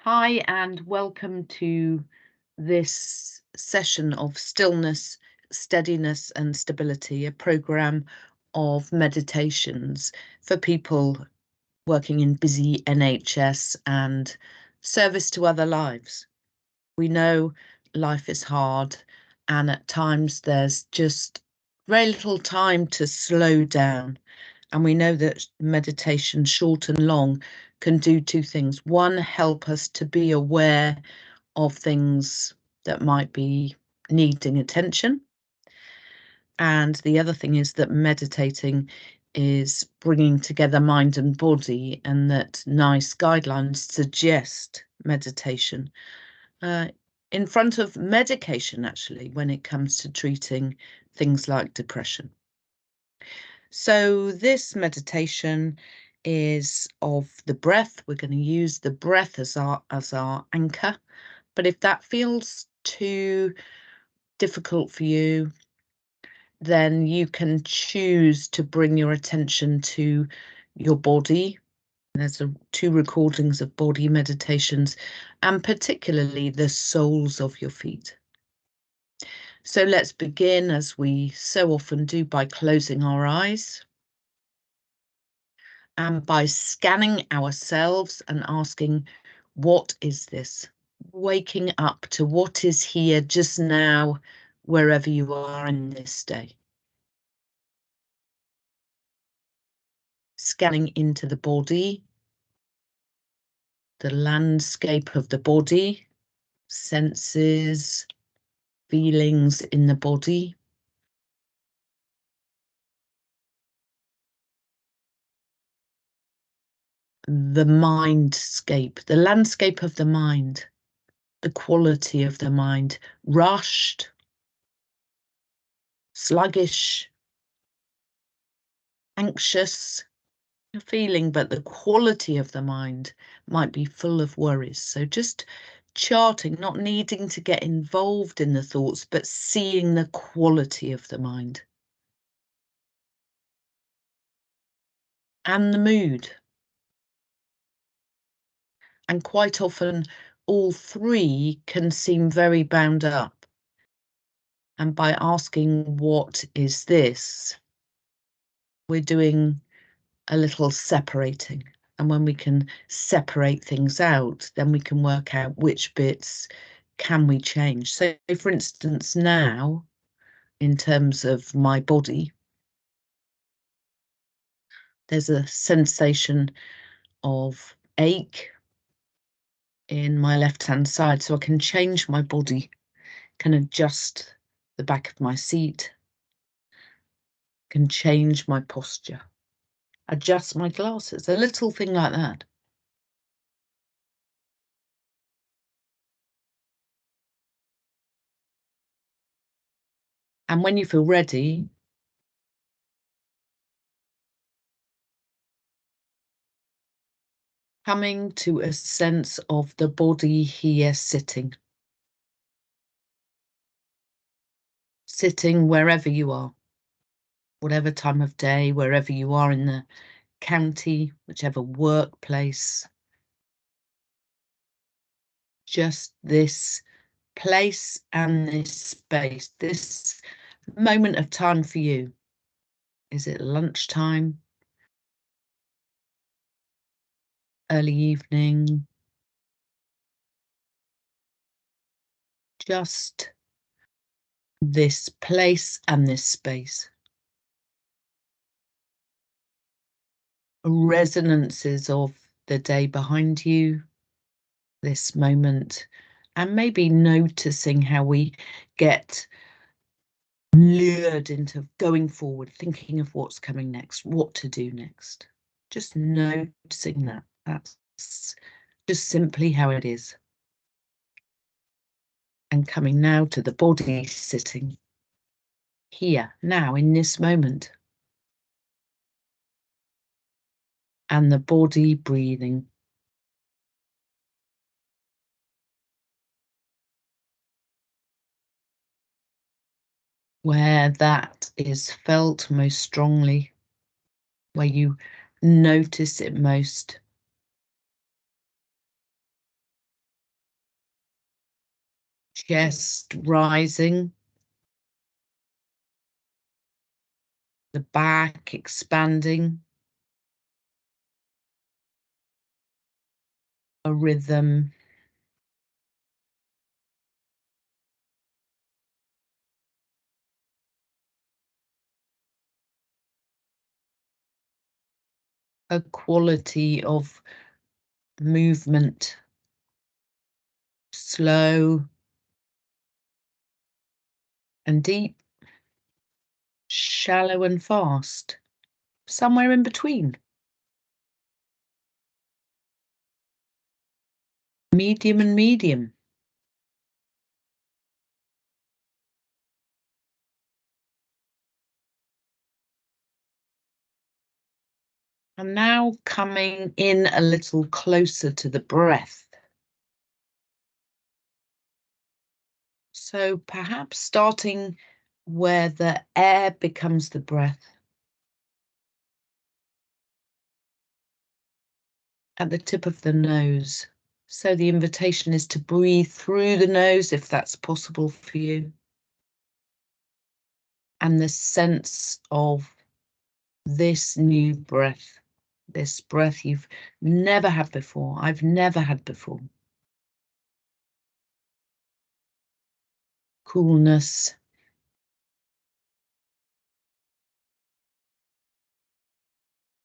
Hi, and welcome to this session of Stillness, Steadiness and Stability, a programme of meditations for people working in busy NHS and service to other lives. We know life is hard, and at times there's just very little time to slow down. And we know that meditation, short and long, can do two things. One, help us to be aware of things that might be needing attention. And the other thing is that meditating is bringing together mind and body, and that NICE guidelines suggest meditation in front of medication, actually, when it comes to treating things like depression. So this meditation is of the breath. We're going to use the breath as our anchor. But if that feels too difficult for you, then you can choose to bring your attention to your body. There's two recordings of body meditations, and particularly the soles of your feet. So let's begin, as we so often do, by closing our eyes and by scanning ourselves and asking, what is this? Waking up to what is here just now, wherever you are in this day. Scanning into the body, the landscape of the body, senses, feelings in the body. The mindscape, the landscape of the mind, the quality of the mind, rushed, sluggish, anxious, feeling, but the quality of the mind might be full of worries. So just charting, not needing to get involved in the thoughts, but seeing the quality of the mind. And the mood. And quite often, all three can seem very bound up. And by asking, what is this? We're doing a little separating. And when we can separate things out, then we can work out which bits can we change. So, for instance, now, in terms of my body, there's a sensation of ache in my left-hand side, so I can change my body, can adjust the back of my seat, can change my posture, adjust my glasses, a little thing like that. And when you feel ready, coming to a sense of the body here sitting. Sitting wherever you are, whatever time of day, wherever you are in the county, whichever workplace. Just this place and this space, this moment of time for you. Is it lunchtime? Early evening? Just this place and this space. Resonances of the day behind you, this moment, and maybe noticing how we get lured into going forward, thinking of what's coming next, what to do next. Just noticing that. That's just simply how it is. And coming now to the body sitting here, now, in this moment. And the body breathing. Where that is felt most strongly, where you notice it most. chest rising, the back expanding, a rhythm, a quality of movement, slow and deep, shallow and fast, somewhere in between, medium and medium. And now coming in a little closer to the breath. So perhaps starting where the air becomes the breath, at the tip of the nose. So the invitation is to breathe through the nose if that's possible for you. And the sense of this new breath, this breath you've never had before, I've never had before. Coolness,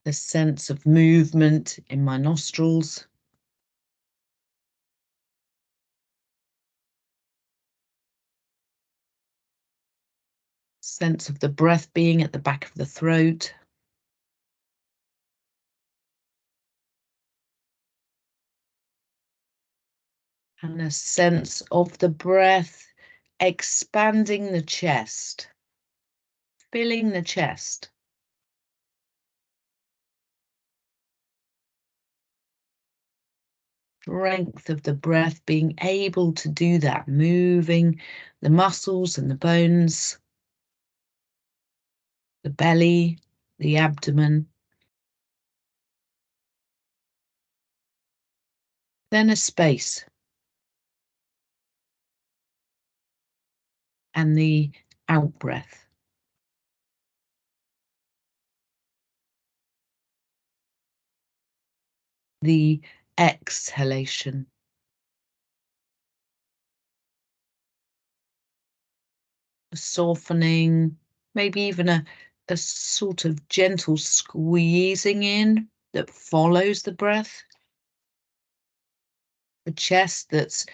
the sense of movement in my nostrils, sense of the breath being at the back of the throat, and a sense of the breath expanding the chest, filling the chest. Strength of the breath, being able to do that, moving the muscles and the bones, the belly, the abdomen. Then a space. And the out breath. The exhalation. A softening, maybe even a sort of gentle squeezing in that follows the breath. The chest that's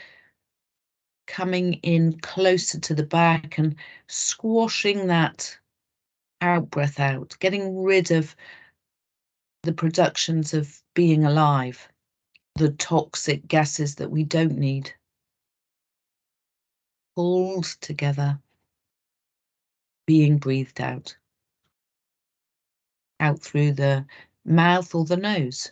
coming in closer to the back and squashing that out breath out, getting rid of the productions of being alive, the toxic gases that we don't need. Pulled together, being breathed out through the mouth or the nose.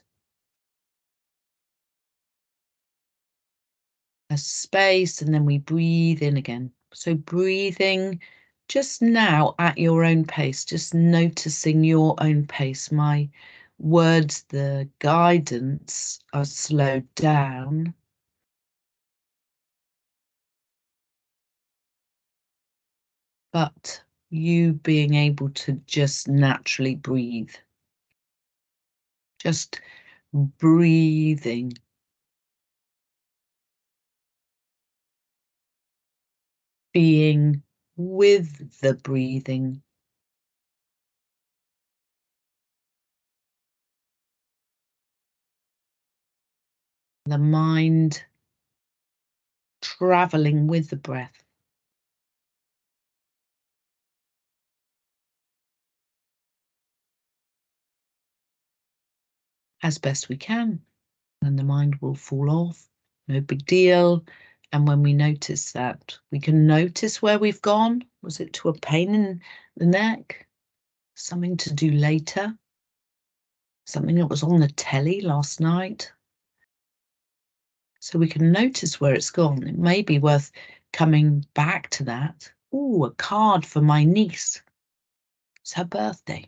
A space, and then we breathe in again. So breathing just now at your own pace, just noticing your own pace. My words, the guidance are slowed down. But you being able to just naturally breathe. Just breathing. Being with the breathing. The mind traveling with the breath. As best we can. And the mind will fall off, no big deal. And when we notice that, we can notice where we've gone. Was it to a pain in the neck? Something to do later? Something that was on the telly last night? So we can notice where it's gone. It may be worth coming back to that. Oh, a card for my niece. It's her birthday.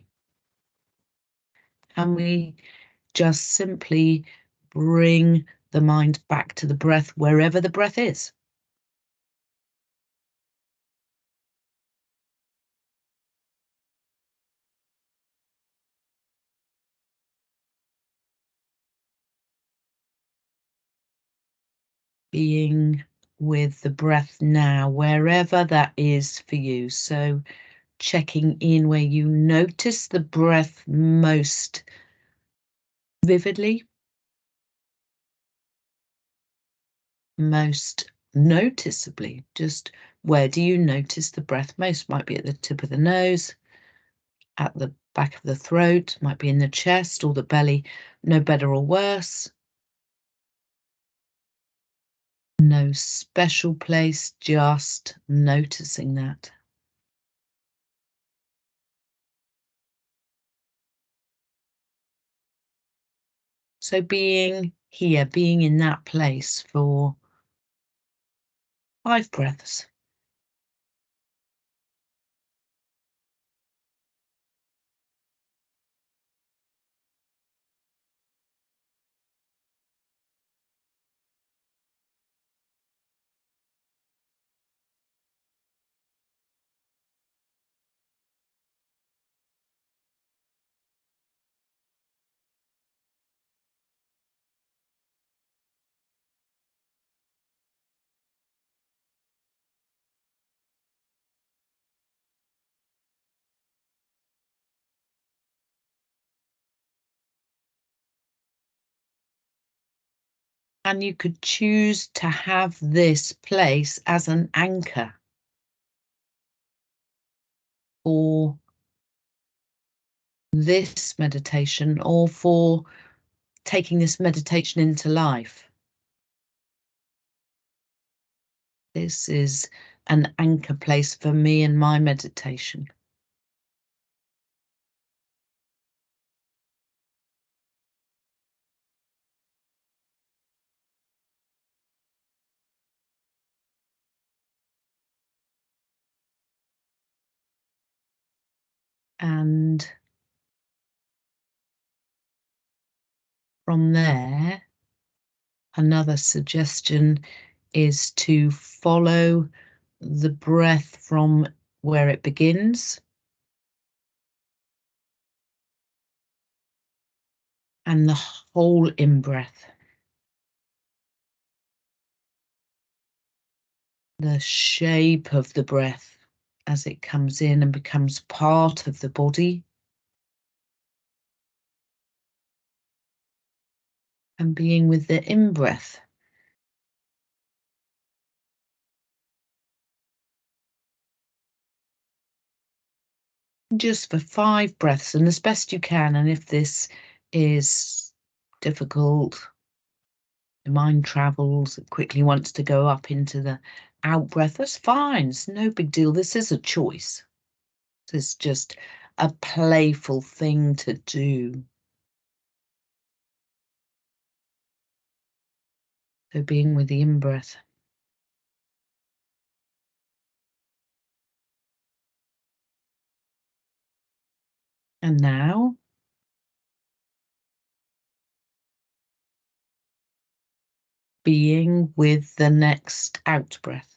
And we just simply bring the mind back to the breath, wherever the breath is. being with the breath now, wherever that is for you. So checking in where you notice the breath most vividly, most noticeably. Just where do you notice the breath most? Might be at the tip of the nose, at the back of the throat, might be in the chest or the belly, no better or worse. No special place, just noticing that. So being here, being in that place for 5 breaths. And you could choose to have this place as an anchor for this meditation or for taking this meditation into life. This is an anchor place for me in my meditation. And from there, another suggestion is to follow the breath from where it begins and the whole in-breath. The shape of the breath as it comes in and becomes part of the body. And being with the in-breath. Just for 5 breaths and as best you can. And if this is difficult, the mind travels, it quickly wants to go up into the out breath, that's fine. It's no big deal. This is a choice. It's just a playful thing to do. So being with the in-breath. And now being with the next out breath.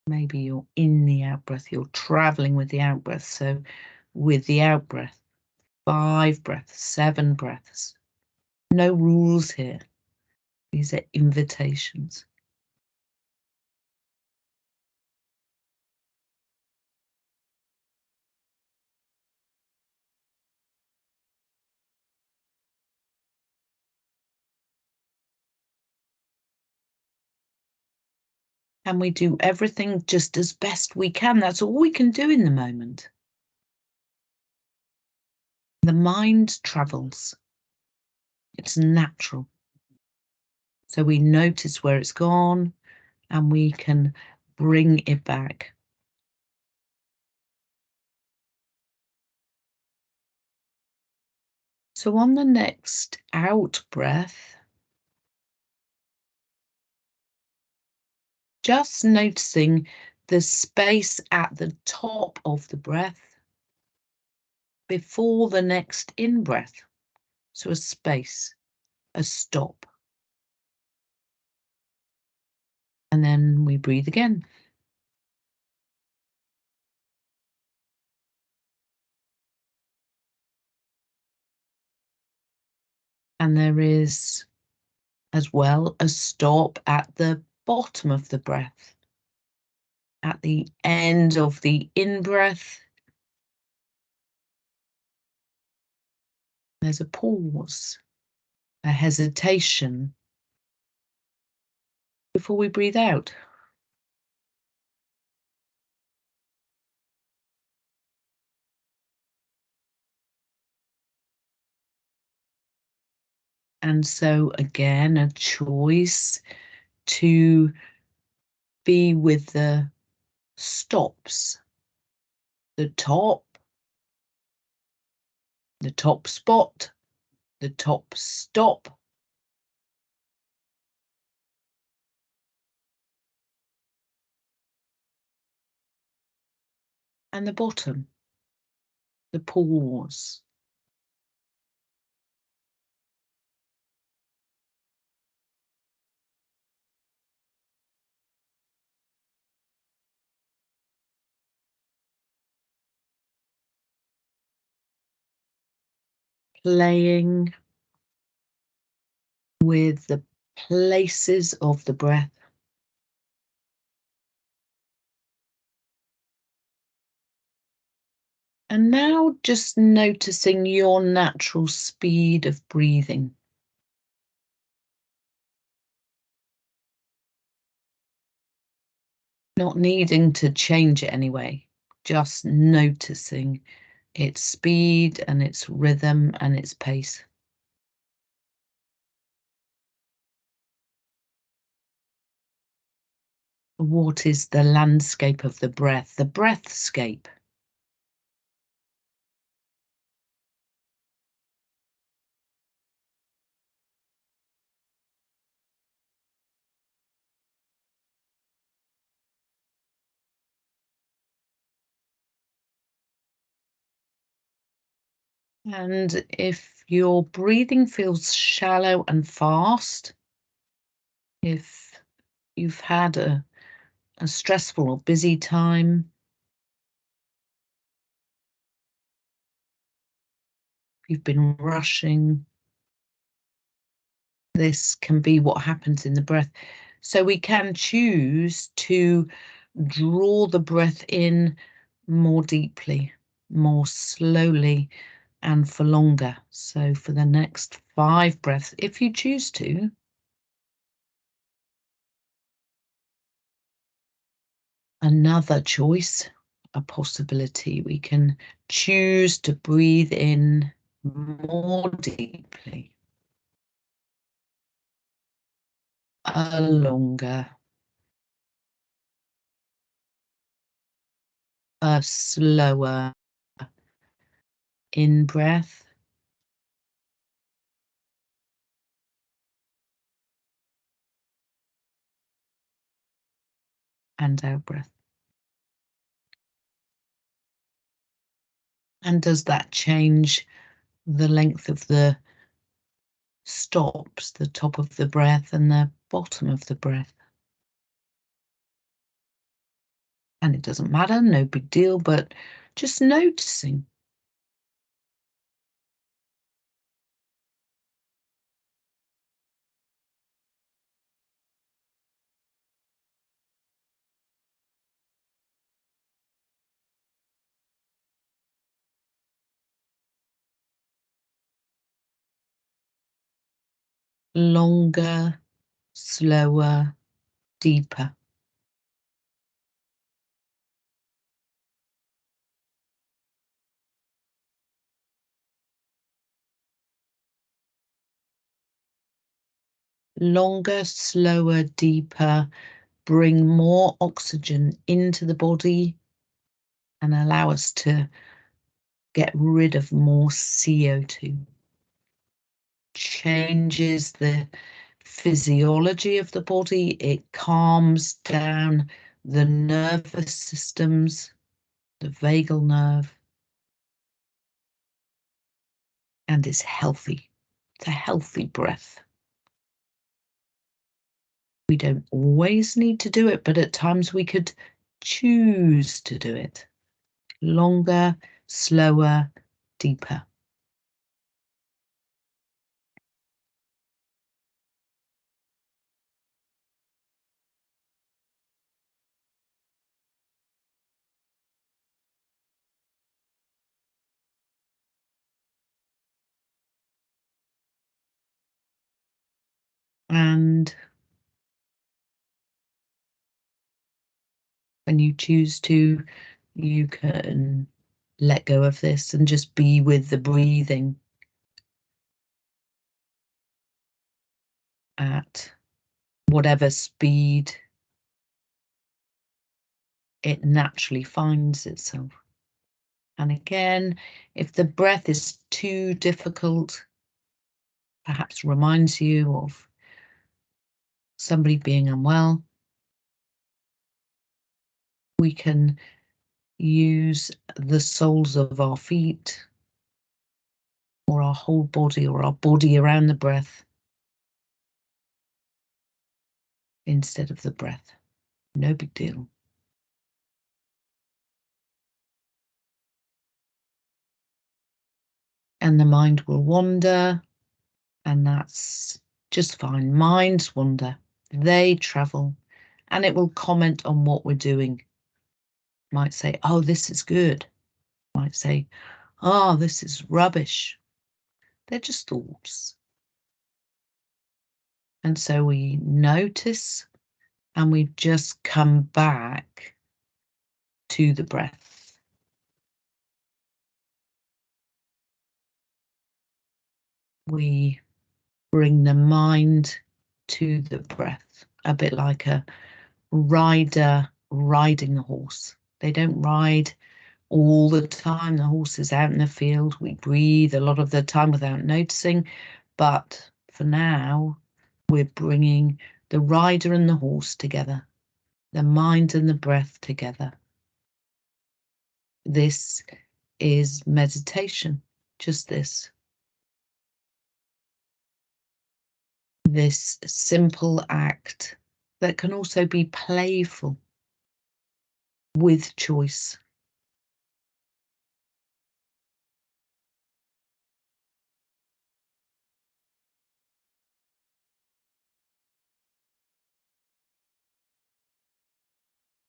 Maybe you're in the out breath, you're traveling with the out breath. So with the out breath, 5 breaths, 7 breaths. No rules here. These are invitations. And we do everything just as best we can. That's all we can do in the moment. The mind travels. It's natural. So we notice where it's gone and we can bring it back. So on the next out breath, just noticing the space at the top of the breath before the next in breath. So a space, a stop. And then we breathe again. And there is as well as stop at the bottom of the breath. At the end of the in-breath, there's a pause, a hesitation before we breathe out. And so again, a choice to be with the stops, the top spot, the top stop, and the bottom, the pause. Playing with the places of the breath. And now just noticing your natural speed of breathing. Not needing to change it anyway, just noticing its speed and its rhythm and its pace. What is the landscape of the breath? The breathscape. And if your breathing feels shallow and fast, if you've had a stressful or busy time, you've been rushing, this can be what happens in the breath. So we can choose to draw the breath in more deeply, more slowly, and for longer. So for the next 5 breaths, if you choose to, another choice, a possibility, we can choose to breathe in more deeply, a longer, a slower in breath and out breath. And does that change the length of the stops, the top of the breath and the bottom of the breath? And it doesn't matter, no big deal, but just noticing. Longer, slower, deeper. Longer, slower, deeper, bring more oxygen into the body and allow us to get rid of more CO2. Changes the physiology of the body, it calms down the nervous systems, the vagal nerve, and is healthy. It's a healthy breath. We don't always need to do it, but at times we could choose to do it. Longer, slower, deeper. And when you choose to, you can let go of this and just be with the breathing at whatever speed it naturally finds itself. And again, if the breath is too difficult, perhaps reminds you of somebody being unwell, we can use the soles of our feet or our whole body or our body around the breath instead of the breath. No big deal. And the mind will wander, and that's just fine. Minds wander, they travel, and it will comment on what we're doing. Might say, oh, this is good. Might say, oh, this is rubbish. They're just thoughts. And so we notice and we just come back to the breath. We bring the mind to the breath, a bit like a rider riding a horse. They don't ride all the time. The horse is out in the field. We breathe a lot of the time without noticing. But for now, we're bringing the rider and the horse together, the mind and the breath together. This is meditation, just this. This simple act that can also be playful with choice.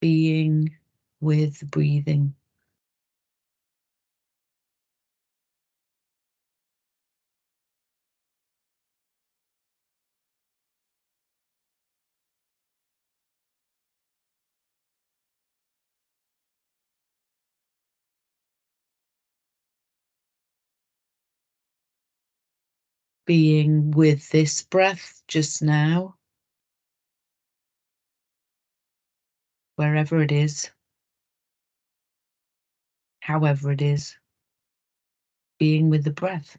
Being with breathing. Being with this breath just now, wherever it is, however it is, being with the breath.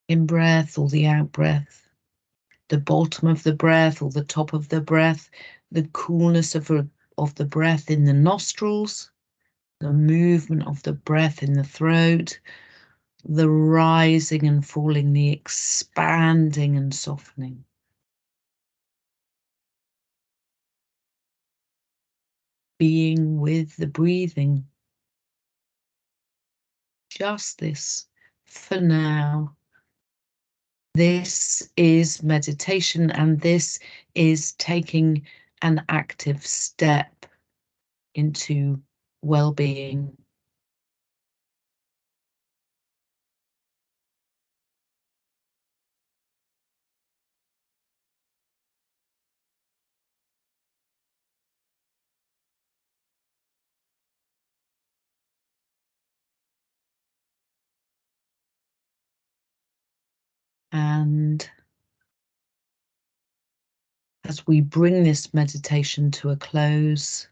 In breath or the out breath, the bottom of the breath or the top of the breath, the coolness of the breath in the nostrils, the movement of the breath in the throat, the rising and falling, the expanding and softening. Being with the breathing. Just this for now. This is meditation, and this is taking an active step into well-being. And as we bring this meditation to a close,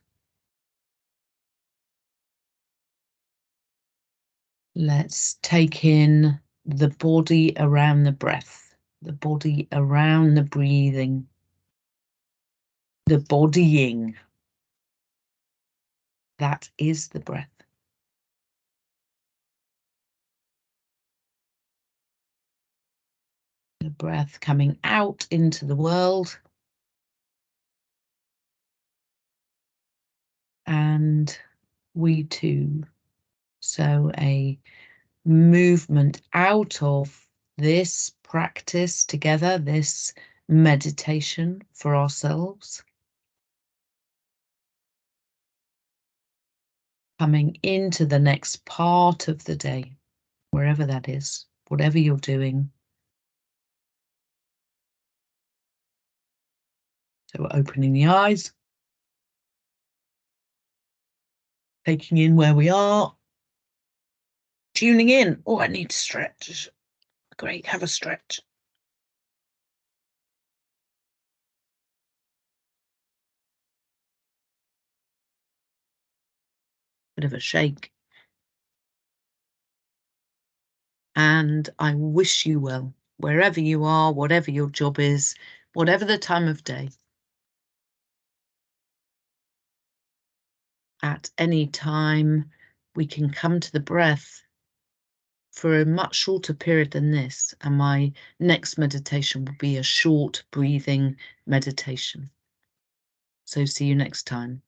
let's take in the body around the breath, the body around the breathing, the bodying. That is the breath. The breath coming out into the world. And we too. So a movement out of this practice together, this meditation for ourselves. Coming into the next part of the day, wherever that is, whatever you're doing. So we're opening the eyes, taking in where we are, tuning in. Oh, I need to stretch. Great, have a stretch. Bit of a shake. And I wish you well, wherever you are, whatever your job is, whatever the time of day. At any time, we can come to the breath for a much shorter period than this, and my next meditation will be a short breathing meditation. So see you next time.